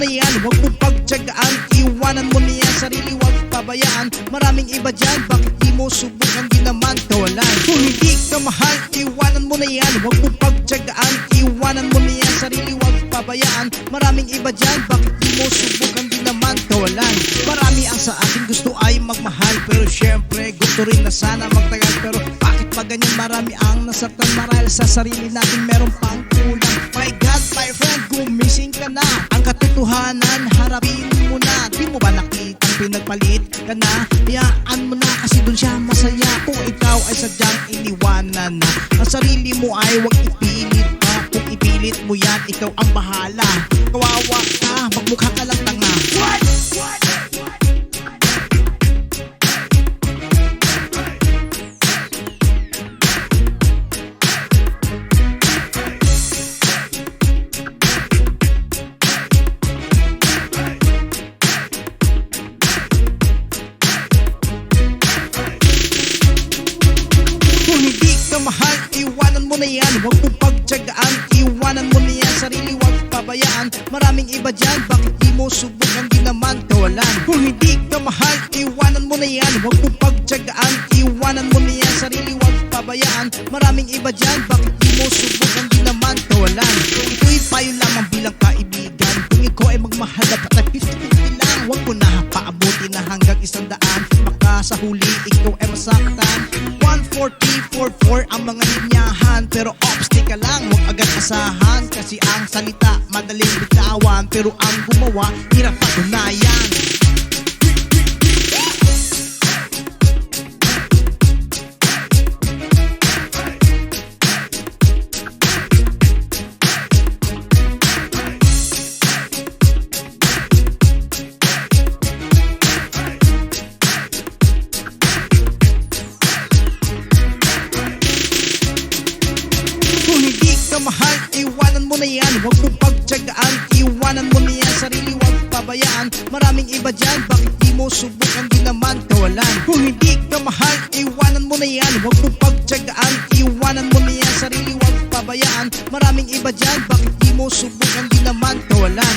na yan, huwag mo pagtyagaan. Iwanan mo na yan, sarili huwag pabayaan. Maraming iba dyan, bakit di mo subukan, di naman kawalan. Kung hindi ka mahal, iwanan mo na yan, huwag mo pagtyagaan. Iwanan mo na yan, sarili huwag pabayaan. Maraming iba dyan, bakit di mo subukan, di naman kawalan. Marami ang sa akin gusto ay magmahal, pero syempre gusto rin na sana magtagal. Pero bakit pa ganyan, marami ang nasaktan marahil sa sarili natin meron pang kulang. My God, my friend, gumising ka na. Ang katotohanan, harapin mo na. Di mo ba nakitang pinagpalit ka na? Hayaan mo na kasi dun siya masaya. Kung ikaw ay sadyang iniwanan na, ang sarili mo ay huwag ipilit pa. Kung ipilit mo yan, ikaw ang bahala. Kawawa ka, magmukha ka lang tanga. What? Mahal, iwanan mo na yan, huwag mo pagtyagaan. Iwanan mo na yan, sarili huwag pabayaan. Maraming iba dyan, bakit di mo subukan, di naman kawalan. Kung hindi ka mahal, iwanan mo na yan, huwag mo pagtyagaan. Iwanan mo na yan, sarili huwag pabayaan. Maraming iba dyan, bakit di mo subukan, di naman kawalan. Ito'y payo lamang bilang kaibigan. Kung ikaw ay magmahal, dapat ay 50-50 lang. Huwag mo na paabuti na hanggang 100. Baka sa huli, ikaw ay masaktan. 140-44 ang mga linyahan, pero obstacle ka lang, huwag agad asahan. Kasi ang salita madaling bitawan, pero ang gumawa hirap patunayan. Mahal, iwanan mo na yan, huwag mo pagtyagaan. Iwanan mo na yan, sarili huwag pabayaan. Maraming iba dyan, bakit di mo subukan, di naman kawalan. Kung hindi ka mahal, iwanan mo na yan, huwag mo pagtyagaan. Iwanan mo na yan, sarili huwag pabayaan. Maraming iba dyan, bakit di mo subukan, di naman kawalan.